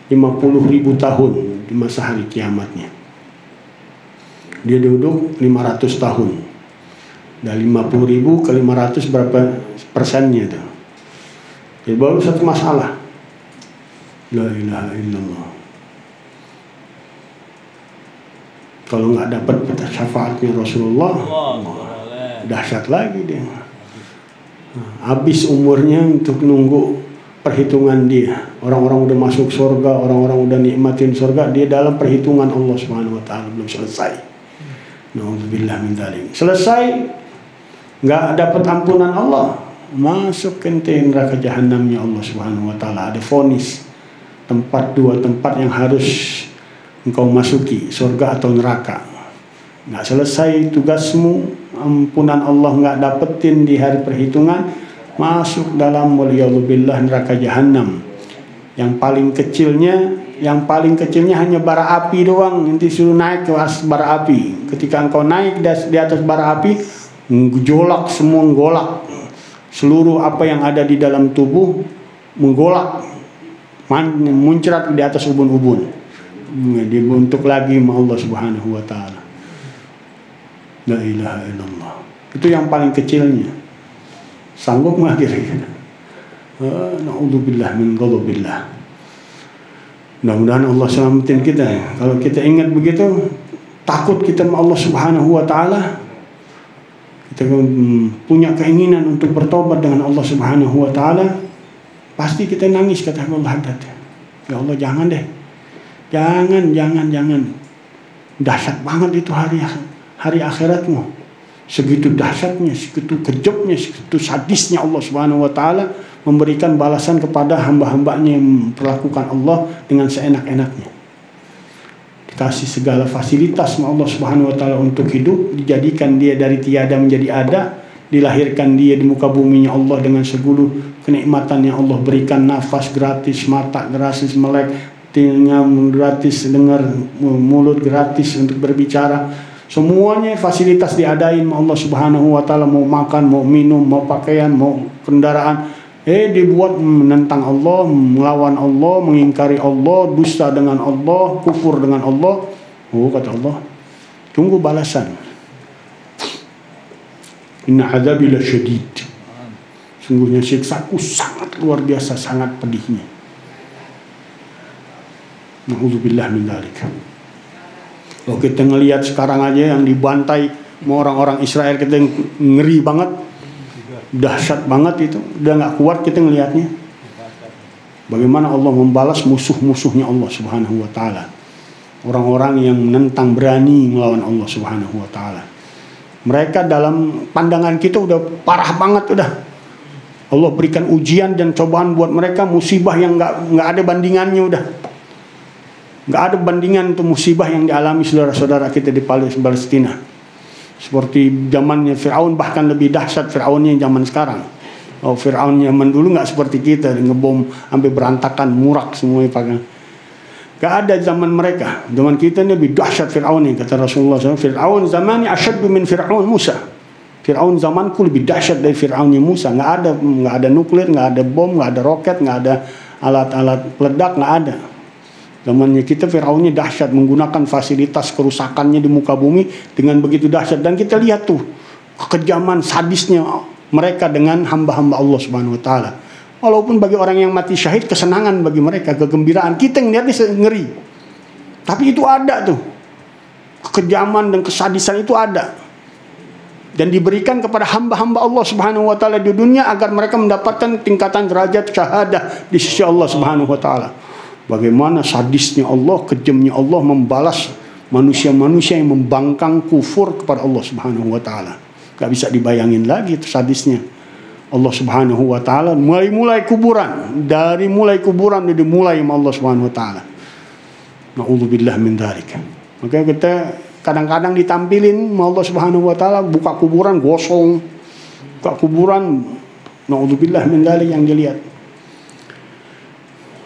50.000 tahun di masa hari kiamatnya. Dia duduk 500 tahun. Dari 50.000 ke 500 berapa persennya tuh? Jadi baru satu masalah. La ilaha illallah. Kalau nggak dapat syafaatnya Rasulullah, dahsyat lagi dia. Habis umurnya untuk nunggu perhitungan dia. Orang-orang udah masuk surga, orang-orang udah nikmatin surga, dia dalam perhitungan Allah Subhanahu wa taala belum selesai. Nauzubillah min dzalik. Selesai nggak dapat ampunan Allah, masuk ke neraka jahanamnya Allah Subhanahu wa taala. Ada vonis dua tempat yang harus engkau masuki, surga atau neraka. Nggak selesai tugasmu, ampunan Allah nggak dapetin di hari perhitungan, masuk dalam waliyadzubillah neraka jahanam. Yang paling kecilnya hanya bara api doang. Nanti suruh naik ke bara api. Ketika engkau naik di atas bara api, menggolak semua, menggolak seluruh apa yang ada di dalam tubuh, menggolak, muncrat di atas ubun-ubun. Dibentuk lagi sama Allah Subhanahu wa taala. La ilaha illallah. Itu yang paling kecilnya. Sanggup nggak kira-kira? Na'udzubillah min ghadabillah. Mudah-mudahan Allah selamatin kita. Kalau kita ingat begitu, takut kita sama Allah Subhanahu wa taala, kita punya keinginan untuk bertobat dengan Allah Subhanahu wa taala, pasti kita nangis kata Allah Haddad. Ya Allah, jangan deh. Jangan. Dahsyat banget itu hari akhiratmu. Segitu dahsyatnya, segitu kejamnya, segitu sadisnya Allah Subhanahu wa taala memberikan balasan kepada hamba-hambanya yang memperlakukan Allah dengan seenak-enaknya. Dikasih segala fasilitas sama Allah Subhanahu wa taala untuk hidup, dijadikan dia dari tiada menjadi ada, dilahirkan dia di muka buminya Allah dengan segala kenikmatan yang Allah berikan, nafas gratis, mata gratis melek, telinga gratis dengar, mulut gratis untuk berbicara. Semuanya fasilitas diadain sama Allah Subhanahu wa taala, mau makan, mau minum, mau pakaian, mau kendaraan, dibuat menentang Allah, melawan Allah, mengingkari Allah, dusta dengan Allah, kufur dengan Allah. Kata Allah, tunggu balasan. Inna azabi lasyadid. Sungguhnya siksaku sangat luar biasa, sangat pedihnya. Na'udzubillah min dzalik. Kalau kita ngelihat sekarang aja yang dibantai sama orang-orang Israel, kita ngeri banget, dahsyat banget itu, udah nggak kuat kita ngelihatnya. Bagaimana Allah membalas musuh-musuhnya Allah Subhanahu wa taala, orang-orang yang menentang, berani melawan Allah Subhanahu wa taala. Mereka dalam pandangan kita udah parah banget, udah Allah berikan ujian dan cobaan buat mereka, musibah yang nggak ada bandingannya, udah nggak ada bandingan untuk musibah yang dialami saudara-saudara kita di Palestina. Seperti zamannya Fir'aun, bahkan lebih dahsyat Fir'aunnya zaman sekarang. Fir'aun zaman dulu nggak seperti kita, ngebom sampai berantakan, murak semuanya pakai. Nggak ada zaman mereka. Zaman kita ini lebih dahsyat Fir'aun, kata Rasulullah SAW. Fir'aun zamannya asyaddu min Fir'aun Musa. Fir'aun zamanku lebih dahsyat dari Fir'aunnya Musa. Nggak ada nuklir, nggak ada bom, nggak ada roket, nggak ada alat-alat peledak, nggak ada. Zamannya kita Fir'aunnya dahsyat, menggunakan fasilitas kerusakannya di muka bumi dengan begitu dahsyat. Dan kita lihat tuh kekejaman sadisnya mereka dengan hamba-hamba Allah Subhanahu wa taala. Walaupun bagi orang yang mati syahid kesenangan bagi mereka, kegembiraan, kita ngeliatnya ngeri. Tapi itu ada tuh. Kekejaman dan kesadisan itu ada. dan diberikan kepada hamba-hamba Allah Subhanahu wa taala di dunia agar mereka mendapatkan tingkatan derajat syahadah di sisi Allah Subhanahu wa taala. Bagaimana sadisnya Allah, kejamnya Allah membalas manusia-manusia yang membangkang kufur kepada Allah Subhanahu wa taala. Gak bisa dibayangin lagi itu sadisnya Allah Subhanahu wa taala. Mulai kuburan, dari mulai kuburan dimulai sama Allah Subhanahu wa taala. Na'udzubillah min dzalik. Makanya kita kadang-kadang ditampilin sama Allah Subhanahu wa taala buka kuburan gosong. Buka kuburan, na'udzubillah min dzalik yang dilihat.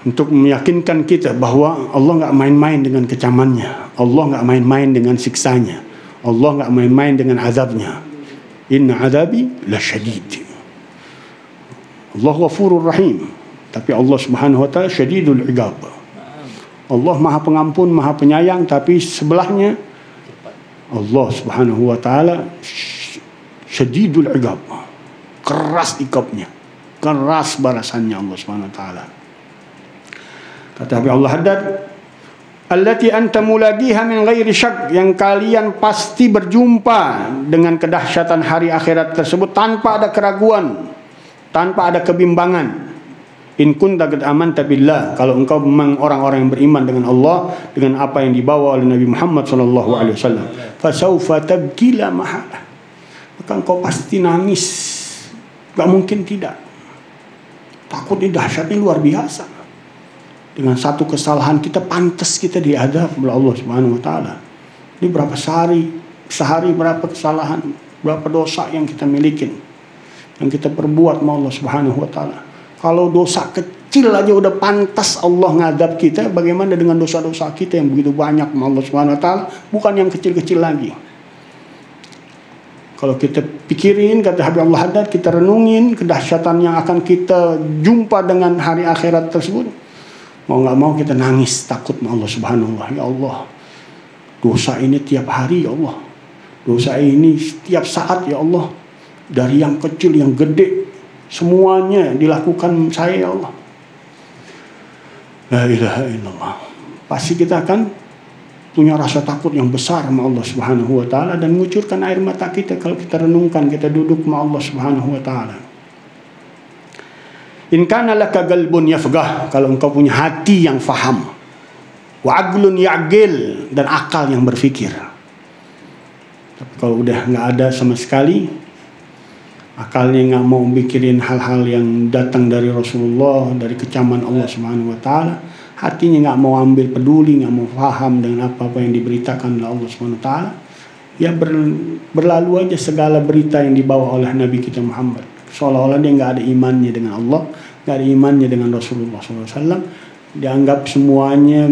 Untuk meyakinkan kita bahwa Allah nggak main-main dengan kecamannya, Allah nggak main-main dengan siksanya, Allah nggak main-main dengan azabnya. Inna azabi lasyadid. Allah Ghafurur Rahim, tapi Allah Subhanahu wa taala syadidul iqab. Allah Maha Pengampun, Maha Penyayang, tapi sebelahnya Allah Subhanahu wa taala syadidul iqab. Keras iqabnya, keras balasannya Allah Subhanahu wa taala. Kata Allah Haddad, allati anta mulaqiha min ghairi syak, yang kalian pasti berjumpa dengan kedahsyatan hari akhirat tersebut tanpa ada keraguan, tanpa ada kebimbangan. In kunta qad amanta billah, kalau engkau memang orang-orang yang beriman dengan Allah, dengan apa yang dibawa oleh Nabi Muhammad sallallahu alaihi wasallam, fasaufa tabki la mahala, maka engkau pasti nangis, enggak mungkin tidak. Takut ini dahsyatnya luar biasa. Dengan satu kesalahan kita pantas kita diadab oleh Allah Subhanahu wa taala. Ini berapa sehari berapa kesalahan, berapa dosa yang kita miliki, yang kita perbuat sama Allah Subhanahu wa taala. Kalau dosa kecil aja udah pantas Allah ngadab kita, bagaimana dengan dosa-dosa kita yang begitu banyak sama Allah Subhanahu wa taala, bukan yang kecil-kecil lagi. Kalau kita pikirin, kata Habib Allah Haddad, kita renungin kedahsyatan yang akan kita jumpa dengan hari akhirat tersebut, mau nggak mau kita nangis takut sama Allah Subhanahu wa taala. Ya Allah, dosa ini tiap hari ya Allah, dosa ini setiap saat ya Allah, dari yang kecil yang gede semuanya dilakukan saya ya Allah. La ilaha illallah. Pasti kita akan punya rasa takut yang besar sama Allah Subhanahu wa taala dan mengucurkan air mata kita kalau kita renungkan, kita duduk sama Allah Subhanahu wa taala. In kana laka qalbun yafqah, kalau engkau punya hati yang faham, wa aqlun ya'qil, dan akal yang berpikir. Tapi kalau udah nggak ada sama sekali, akalnya nggak mau mikirin hal-hal yang datang dari Rasulullah, dari kecaman Allah Subhanahu wa taala, hatinya nggak mau ambil peduli, nggak mau paham dengan apa-apa yang diberitakan oleh Allah Subhanahu wa taala, ya berlalu aja segala berita yang dibawa oleh Nabi kita Muhammad. Seolah-olah dia nggak ada imannya dengan Allah, nggak ada imannya dengan Rasulullah SAW. Dianggap semuanya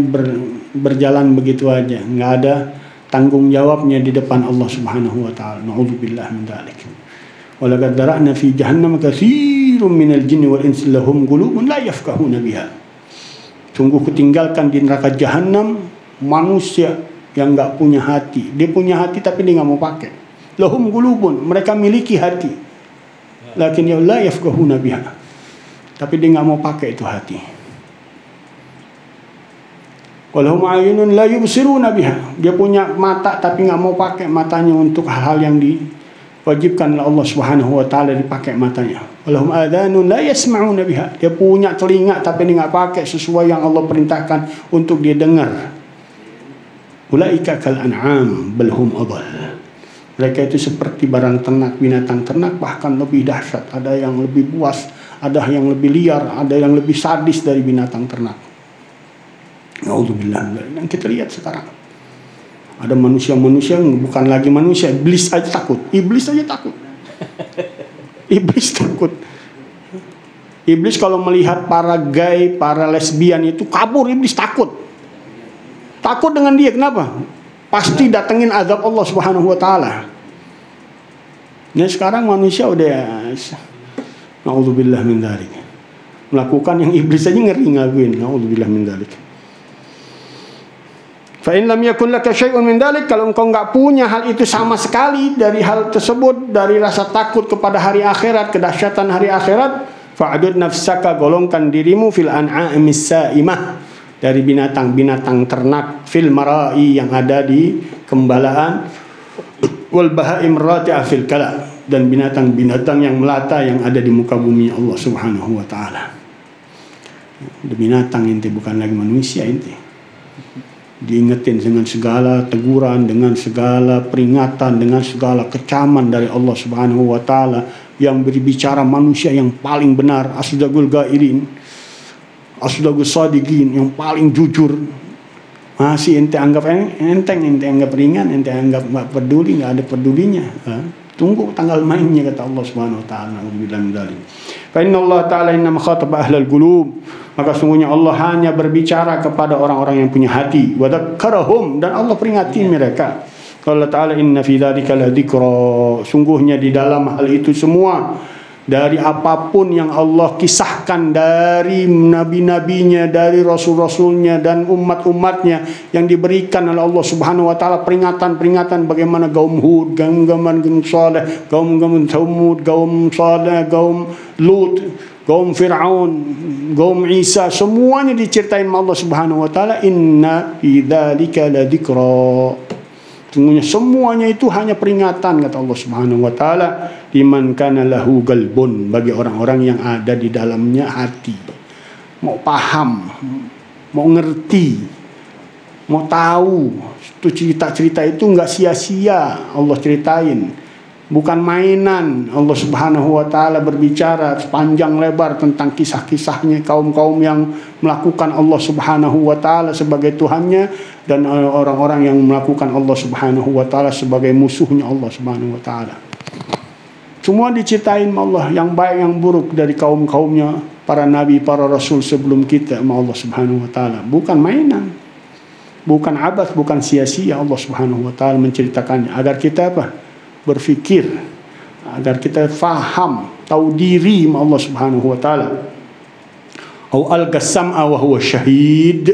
berjalan begitu aja, nggak ada tanggung jawabnya di depan Allah Subhanahu wa taala. Na'udzubillah min dzalik. Walaqad dara'na fi jahannam katsirun minal jinni wal insi lahum qulubun la yafqahuna biha. Sungguh kutinggalkan di neraka jahanam manusia yang nggak punya hati. Dia punya hati tapi dia nggak mau pakai. Lahum qulubun, mereka miliki hati, lakin ya la yafqahuna biha, tapi dia nggak mau pakai itu hati. Walahum ayunun la yubsiruna biha, dia punya mata tapi nggak mau pakai matanya untuk hal-hal yang diwajibkan oleh Allah Subhanahu wa taala dipakai matanya. Walahum adhanun la yasma'una biha, dia punya telinga tapi dia nggak pakai sesuai yang Allah perintahkan untuk dia dengar. Ulaika kal an'am bal hum adall, mereka itu seperti barang ternak, binatang ternak, bahkan lebih dahsyat. Ada yang lebih buas, ada yang lebih liar, ada yang lebih sadis dari binatang ternak. Na'udzubillah. Yang kita lihat sekarang, ada manusia-manusia yang bukan lagi manusia, iblis aja takut. Iblis aja takut. Iblis takut. Iblis kalau melihat para gay, para lesbian itu kabur, iblis takut. Takut dengan dia, kenapa? Pasti datengin azab Allah Subhanahu wa taala. Nah, sekarang manusia udah na'udzubillah min dzalik, melakukan yang iblis aja ngeri ngakuin. Na'udzubillah min dzalik. Fa in lam yakun laka syai'un min dzalik, kalau engkau enggak punya hal itu sama sekali dari hal tersebut, dari rasa takut kepada hari akhirat, kedahsyatan hari akhirat, fa'adud nafsaka, golongkan dirimu fil an'amis sa'imah, dari binatang-binatang ternak, fil marai, yang ada di gembalaan, wal bahaim rati'a fil kala, dan binatang-binatang yang melata yang ada di muka bumi Allah Subhanahu wa taala. Binatang ente bukan lagi manusia ente. Diingetin dengan segala teguran, dengan segala peringatan, dengan segala kecaman dari Allah Subhanahu wa taala yang berbicara manusia yang paling benar, asdaqul qairin, asdaqus shadiqin, yang paling jujur. Masih ente anggap enteng, ente anggap ringan, ente anggap enggak peduli, enggak ada pedulinya. Tunggu tanggal mainnya, kata Allah Subhanahu wa taala. Alhamdulillah dzalik. Fa inna Allah taala inna makhataba ahlal qulub, maka sungguhnya Allah hanya berbicara kepada orang-orang yang punya hati. Wa dzakkarahum, dan Allah peringati mereka. Allah taala inna fi dzalika la dzikra, sungguhnya di dalam hal itu semua, dari apapun yang Allah kisahkan dari nabi-nabinya, dari rasul-rasulnya dan umat-umatnya yang diberikan oleh Allah Subhanahu wa taala, peringatan-peringatan bagaimana kaum Hud, kaum Saleh, kaum Thamud, kaum Saleh, kaum Lut, kaum Fir'aun, kaum Isa, semuanya diceritain Allah Subhanahu wa taala, inna fi dzalika la dzikra. Sungguhnya semuanya itu hanya peringatan, kata Allah Subhanahu wa taala, liman kana lahu qalbun, bagi orang-orang yang ada di dalamnya hati. Mau paham, mau ngerti, mau tahu. Itu cerita-cerita itu enggak sia-sia Allah ceritain. Bukan mainan. Allah Subhanahu wa taala berbicara sepanjang lebar tentang kisah-kisahnya kaum-kaum yang melakukan Allah Subhanahu wa taala sebagai Tuhannya, dan orang-orang yang melakukan Allah Subhanahu wa taala sebagai musuhnya Allah Subhanahu wa taala. Semua diceritain Allah, yang baik yang buruk dari kaum-kaumnya, para nabi, para rasul sebelum kita, Allah Subhanahu wa taala. Bukan mainan, bukan abas, bukan sia-sia. Allah Subhanahu wa taala menceritakannya agar kita apa? Berfikir, agar kita faham, tahu diri Allah Subhanahu wa taala. Au al-qasam'a wa huwa syahid,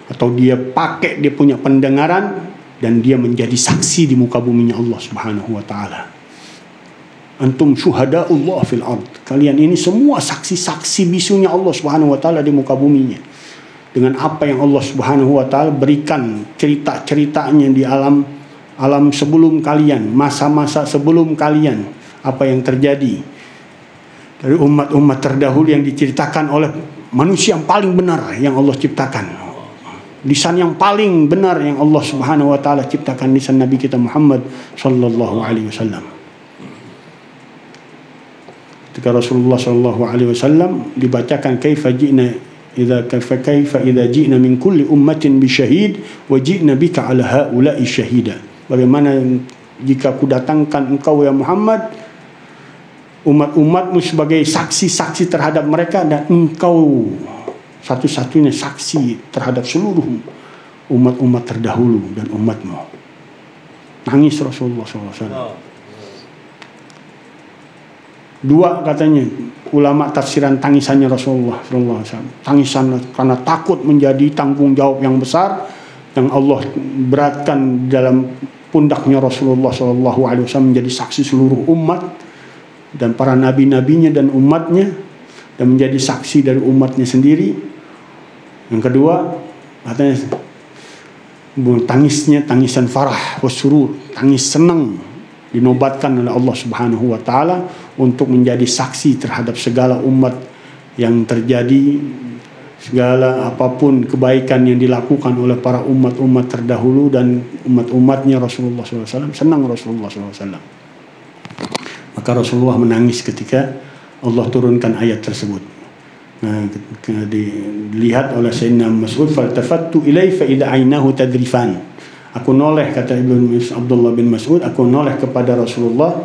atau dia pakai dia punya pendengaran dan dia menjadi saksi di muka buminya Allah Subhanahu wa taala. Antum syuhada'ullah fil ard, kalian ini semua saksi-saksi bisunya Allah Subhanahu wa taala di muka buminya. Dengan apa yang Allah Subhanahu wa taala berikan cerita-ceritanya di alam sebelum kalian, masa-masa sebelum kalian, apa yang terjadi dari umat-umat terdahulu yang diceritakan oleh manusia yang paling benar yang Allah ciptakan, lisan yang paling benar yang Allah Subhanahu wa taala ciptakan, lisan Nabi kita Muhammad sallallahu alaihi wasallam. Ketika Rasulullah sallallahu alaihi wasallam dibacakan kaifa idza ji'na min kulli ummatin bi syahid wa ji'na bika ala haula'i syahida. Bagaimana jika aku datangkan engkau ya Muhammad, umat-umatmu sebagai saksi-saksi terhadap mereka, dan engkau satu-satunya saksi terhadap seluruh umat-umat terdahulu dan umatmu. Nangis Rasulullah SAW. Dua katanya ulama tafsiran tangisannya Rasulullah SAW. Tangisan karena takut menjadi tanggung jawab yang besar yang Allah beratkan dalam pundaknya Rasulullah SAW menjadi saksi seluruh umat dan para nabi-nabinya dan umatnya, dan menjadi saksi dari umatnya sendiri. Yang kedua katanya tangisnya tangisan farah wasurur, tangis senang, dinobatkan oleh Allah Subhanahu wa taala untuk menjadi saksi terhadap segala umat yang terjadi, segala apapun kebaikan yang dilakukan oleh para umat-umat terdahulu dan umat-umatnya Rasulullah SAW. Senang Rasulullah SAW. Maka Rasulullah menangis ketika Allah turunkan ayat tersebut. Nah, dilihat oleh Sayyidina Mas'ud, faltafattu ilai fa idza ainahu tadrifan. Aku noleh, kata Abdullah bin Mas'ud, aku noleh kepada Rasulullah,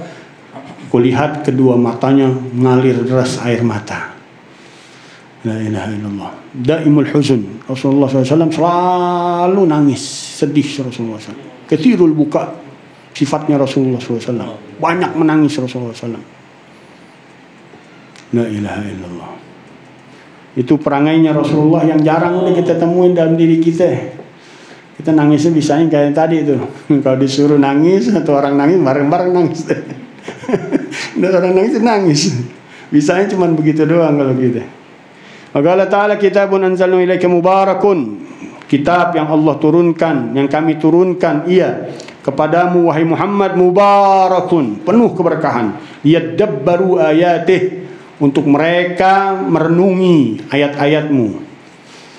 aku lihat kedua matanya mengalir deras air mata. La ilaha illallah. Daimul huzun. Rasulullah SAW selalu nangis, sedih Rasulullah SAW. Kathirul buka, sifatnya Rasulullah SAW. Banyak menangis Rasulullah SAW. La ilaha illallah. Itu perangainya Rasulullah yang jarang udah kita temuin dalam diri kita. Kita nangisnya bisanya kayak tadi itu. Kalau disuruh nangis atau orang nangis, bareng-bareng nangis. Dan orang nangis. Bisanya cuma begitu doang kalau kita. Maka Allah Ta'ala kitabun anzalnu ilaika mubarakun, kitab yang Allah turunkan, yang kami turunkan, ia kepadamu wahai Muhammad mubarakun, penuh keberkahan, yadabbaru ayatih, untuk mereka merenungi ayat-ayatmu,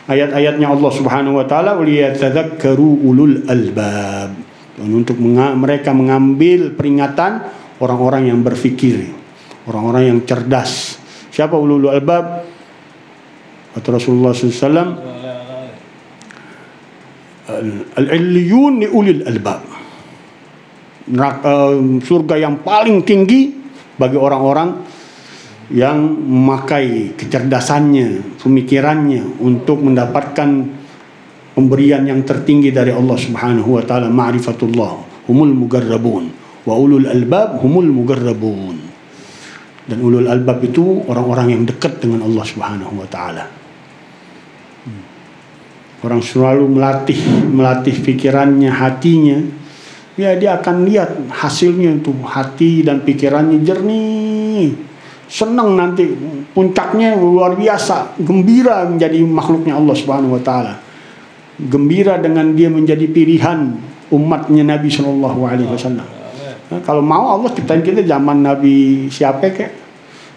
ayat-ayatnya Allah Subhanahu wa taala, uliyatadzakkaru ulul albab, untuk mereka mengambil peringatan orang-orang yang berfikir, orang-orang yang cerdas. Siapa ulul albab? Kata Rasulullah SAW, al-illiyun li ulil albab, surga yang paling tinggi bagi orang-orang yang memakai kecerdasannya, pemikirannya untuk mendapatkan pemberian yang tertinggi dari Allah Subhanahu wa taala, ma'rifatullah, humul mugarrabun, wa ulul albab humul mugarrabun. Dan ulul albab itu orang-orang yang dekat dengan Allah Subhanahu wa taala. Orang selalu melatih pikirannya, hatinya, ya dia akan lihat hasilnya itu, hati dan pikirannya jernih, senang, nanti puncaknya luar biasa, gembira menjadi makhluknya Allah Subhanahu wa taala, gembira dengan dia menjadi pilihan umatnya Nabi Shallallahu alaihi wasallam. Kalau mau Allah ciptain kita zaman Nabi siapa kek,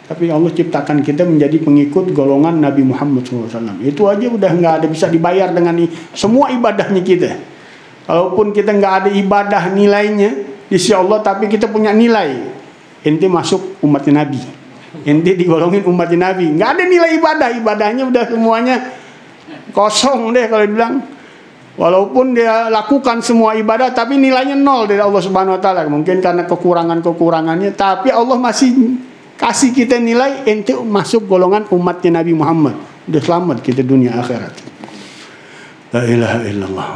tapi Allah ciptakan kita menjadi pengikut golongan Nabi Muhammad SAW. Itu aja udah nggak ada bisa dibayar dengan semua ibadahnya kita. Kalaupun kita nggak ada ibadah nilainya di sisi Allah, tapi kita punya nilai. Ente masuk umatnya Nabi, ente digolongin umatnya Nabi. Nggak ada nilai ibadah, ibadahnya udah semuanya kosong deh kalau dibilang. Walaupun dia lakukan semua ibadah, tapi nilainya nol dari Allah Subhanahu wa taala. Mungkin karena kekurangannya, tapi Allah masih kasih kita nilai, ente masuk golongan umatnya Nabi Muhammad. Udah selamat kita dunia akhirat. La ilaha illallah.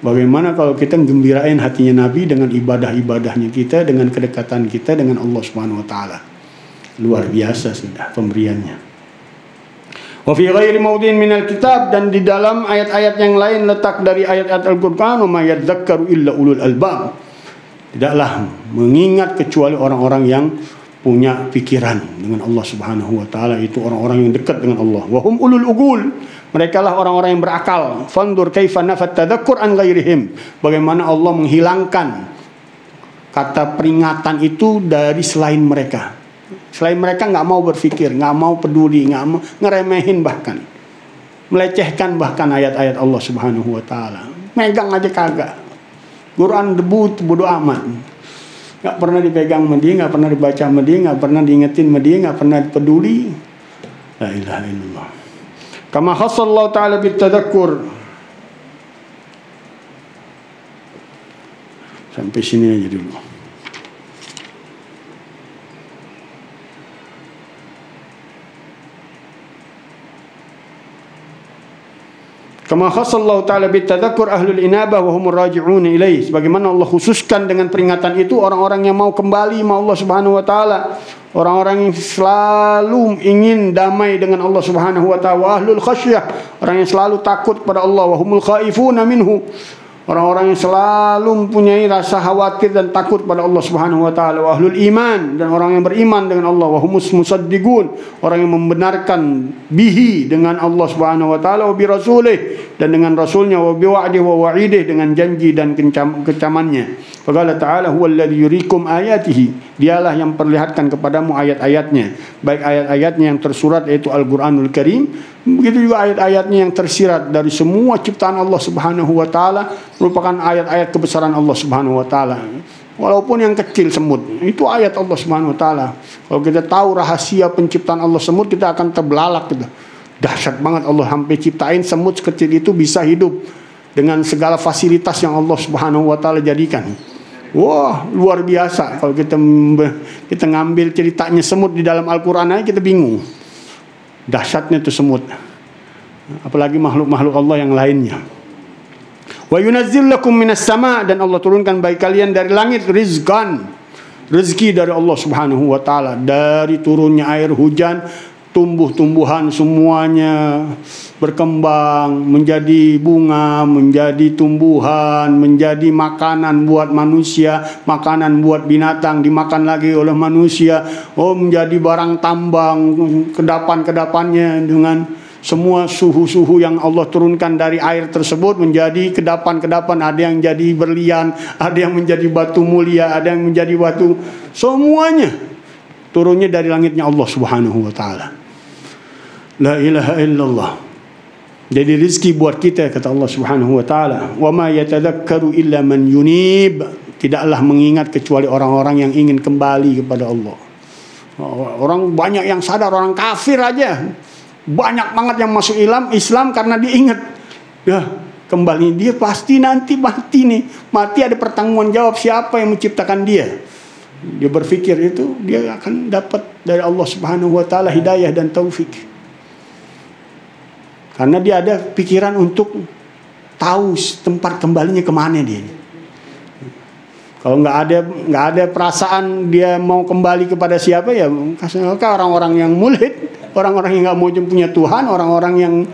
Bagaimana kalau kita gembirain hatinya Nabi dengan ibadah-ibadahnya kita, dengan kedekatan kita dengan Allah Subhanahu wa taala. Luar biasa sudah pemberiannya. Wa fi ghairi mawdin minal kitab, dan di dalam ayat-ayat yang lain letak dari ayat-ayat Al-Qur'an, wa may yadzakkaru illa ulul albab. Tidaklah mengingat kecuali orang-orang yang punya pikiran dengan Allah Subhanahu wa taala, itu orang-orang yang dekat dengan Allah. Wa hum ulul ugul, mereka lah orang-orang yang berakal. Fandur kaifa nafat tadzakkur an ghairihim, bagaimana Allah menghilangkan kata peringatan itu dari selain mereka. Selain mereka nggak mau berpikir, nggak mau peduli, nggak mau, ngeremehin, bahkan melecehkan bahkan ayat-ayat Allah Subhanahu wa taala. Megang aja kagak. Quran debut bodo amat. Nggak pernah dipegang sama dia, nggak pernah dibaca sama dia, nggak pernah diingetin sama dia, nggak pernah peduli. La ilaha illallah. Kama khassallahu ta'ala bitadzakkur. Sampai sini aja dulu. Kama khassallahu ta'ala bitadzakkur ahlul inabah wa humur raji'un ilaih. Sebagaimana Allah khususkan dengan peringatan itu orang-orang yang mau kembali sama Allah Subhanahu wa taala, orang-orang yang selalu ingin damai dengan Allah Subhanahu wa taala, wa ahlul khasyah, orang yang selalu takut pada Allah, wa humul khaifuna minhu, orang-orang yang selalu mempunyai rasa khawatir dan takut pada Allah Subhanahu wa taala, wa ahlul iman, dan orang yang beriman dengan Allah, wa humus musaddiqun, orang yang membenarkan bihi dengan Allah Subhanahu wa taala, wa bi rasulih, dan dengan rasulnya, wa bi wa'dihi wa wa'idih, dengan janji dan kencamannya. Faqala ta'ala huwal ladzi yuriikum ayatihi, dialah yang perlihatkan kepadamu ayat-ayatnya, baik ayat-ayatnya yang tersurat yaitu Al-Qur'anul Karim, begitu juga ayat-ayatnya yang tersirat dari semua ciptaan Allah Subhanahu wa taala, merupakan ayat-ayat kebesaran Allah Subhanahu wa taala. Walaupun yang kecil semut, itu ayat Allah Subhanahu wa taala. Kalau kita tahu rahasia penciptaan Allah semut, kita akan terbelalak gitu. Dahsyat banget, Allah sampai ciptain semut sekecil itu bisa hidup dengan segala fasilitas yang Allah Subhanahu wa taala jadikan. Wah, luar biasa. Kalau kita ngambil ceritanya semut di dalam Al-Qur'an aja kita bingung. Dahsyatnya itu semut. Apalagi makhluk-makhluk Allah yang lainnya. Wa yunazzil lakum minas sama, dan Allah turunkan bagi kalian dari langit rizqan, rezeki dari Allah Subhanahu wa taala, dari turunnya air hujan, tumbuh-tumbuhan semuanya berkembang menjadi bunga, menjadi tumbuhan, menjadi makanan buat manusia, makanan buat binatang, dimakan lagi oleh manusia. Oh, menjadi barang tambang, kedapan-kedapannya dengan semua suhu-suhu yang Allah turunkan dari air tersebut menjadi kedapan-kedapan, ada yang jadi berlian, ada yang menjadi batu mulia, ada yang menjadi batu, semuanya turunnya dari langitnya Allah Subhanahu wa taala. La ilaha illallah. Jadi rezeki buat kita, kata Allah Subhanahu wa taala, wa ma yatadzakkaru illa man yunib. Tidaklah mengingat kecuali orang-orang yang ingin kembali kepada Allah. Orang banyak yang sadar, orang kafir aja banyak banget yang masuk Islam karena dia ingat, ya kembali dia pasti nanti mati nih, mati ada pertanggungan jawab siapa yang menciptakan dia. Dia berpikir itu dia akan dapat dari Allah Subhanahu wa taala hidayah dan taufik. Karena dia ada pikiran untuk tahu tempat kembalinya kemana dia. Kalau nggak ada perasaan dia mau kembali kepada siapa, ya orang-orang yang mulhid, orang-orang yang nggak mau punya Tuhan, orang-orang yang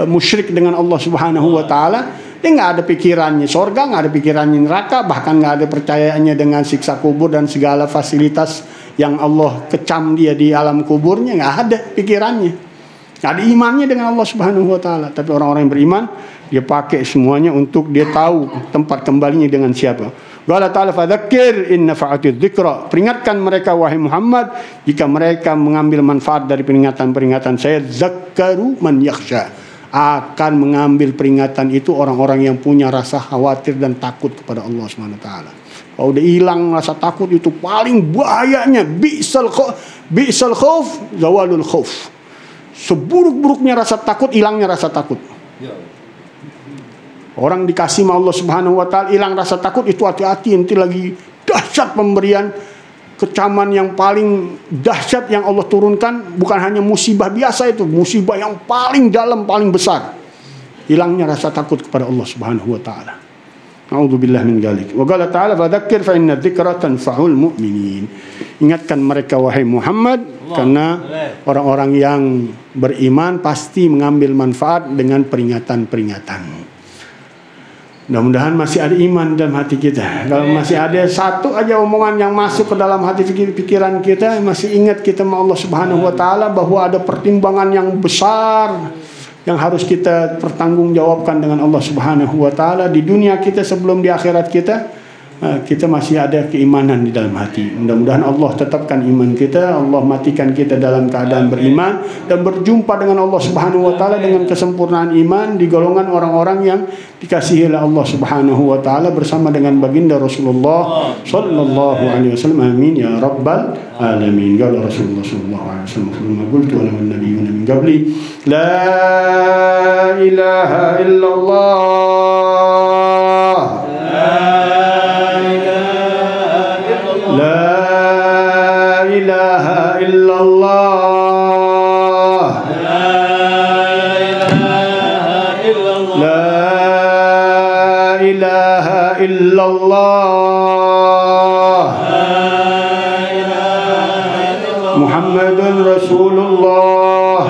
musyrik dengan Allah Subhanahu wa taala, dia nggak ada pikirannya sorga, nggak ada pikirannya neraka, bahkan nggak ada percayaannya dengan siksa kubur dan segala fasilitas yang Allah kecam dia di alam kuburnya, nggak ada pikirannya, nggak ada imannya dengan Allah Subhanahu wa taala. Tapi orang-orang yang beriman, dia pakai semuanya untuk dia tahu tempat kembalinya dengan siapa. Allah Ta'ala fadzakir in nafa'atidz dzikra. Peringatkan mereka wahai Muhammad jika mereka mengambil manfaat dari peringatan-peringatan saya. Zakkaru man yakhsha. Akan mengambil peringatan itu orang-orang yang punya rasa khawatir dan takut kepada Allah Subhanahu wa taala. Kalau udah hilang rasa takut itu paling bahayanya. Bi'sal khauf zawalul khauf. Seburuk-buruknya rasa takut, hilangnya rasa takut. Orang dikasih sama Allah Subhanahu wa taala hilang rasa takut, itu hati-hati, nanti lagi dahsyat pemberian kecaman yang paling dahsyat yang Allah turunkan, bukan hanya musibah biasa, itu musibah yang paling dalam, paling besar. Hilangnya rasa takut kepada Allah Subhanahu wa taala. A'udzubillahi min dzalik. Wa qala ta'ala fadzakir fa inna dzikra tanfa'ul mu'minin. Ingatkan mereka wahai Muhammad, karena orang-orang yang beriman pasti mengambil manfaat dengan peringatan-peringatan. Mudah-mudahan masih ada iman dalam hati kita. Kalau masih ada satu aja omongan yang masuk ke dalam hati pikiran kita, masih ingat kita sama Allah Subhanahu wa taala bahwa ada pertimbangan yang besar yang harus kita pertanggungjawabkan dengan Allah Subhanahu wa taala di dunia kita sebelum di akhirat kita masih ada keimanan di dalam hati. Mudah-mudahan Allah tetapkan iman kita, Allah matikan kita dalam keadaan beriman dan berjumpa dengan Allah Subhanahu wa taala dengan kesempurnaan iman di golongan orang-orang yang dikasihi oleh Allah Subhanahu wa taala bersama dengan baginda Rasulullah sallallahu alaihi wasallam. Amin ya rabbal alamin. Qala Rasulullah sallallahu alaihi wasallam, qultu wa lahu nabiyyun min qabli la ilaha illallah. La ilaha illallah. La ilaha illallah. Muhammadun Rasulullah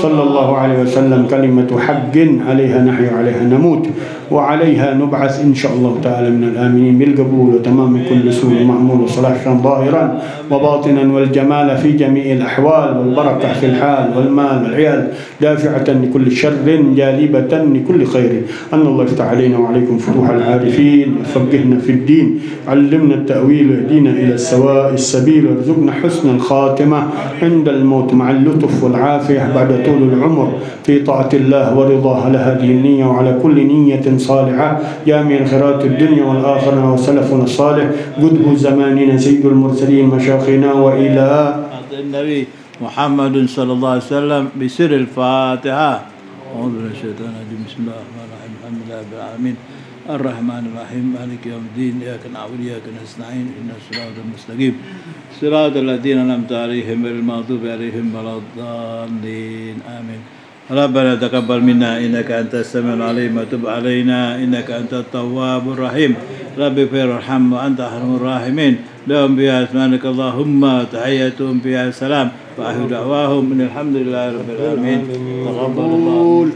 sallallahu alaihi wasallam. Kalimatu haqqin 'alaiha nahya 'alaiha namut wa 'alaiha nub'ats insyaallah ta'ala minal aminin bil qabul wa tamam kulli su'in ma'mul salatan zahiran wa batinan wal jamal fi jami'il ahwal wal barakah fil hal wal mal wal 'iyal dafi'atan li kulli sharrin jalibatan li kulli khairin. Anallahu yaftah 'alaina wa 'alaikum futuhal 'arifin, faqqihna fid din, 'allimna at-ta'wil wa hdina ila as-sawa'is sabil warzuqna husnal khatimah 'inda al-maut ma'al lutf wal 'afiyah ba'da طول العمر في طاعة الله ورضاه. على هذه النية وعلى كل نية صالحة جامع الخيرات الدنيا والآخرة وسلفنا الصالح قطب زماننا سيد المرسلين مشايخنا وإلى النبي محمد صلى الله عليه وسلم بسر الفاتحة. أعوذ بالله من الشيطان الرجيم. بسم الله الرحمن الرحيم. الحمد لله رب العالمين الرحمن الرحيم مالك يوم الدين إياك نعبد وإياك نستعين اهدنا الصراط المستقيم صراط الذين أنعمت عليهم غير المغضوب عليهم ولا الضالين آمين. ربنا تقبل منا إنك أنت السميع العليم وتب علينا إنك أنت التواب الرحيم. رب اغفر وارحم وأنت أرحم الراحمين. لهم بها أسمانك اللهم تحيتهم فيها السلام وآخر دعواهم إن الحمد لله رب العالمين. تقبل الله.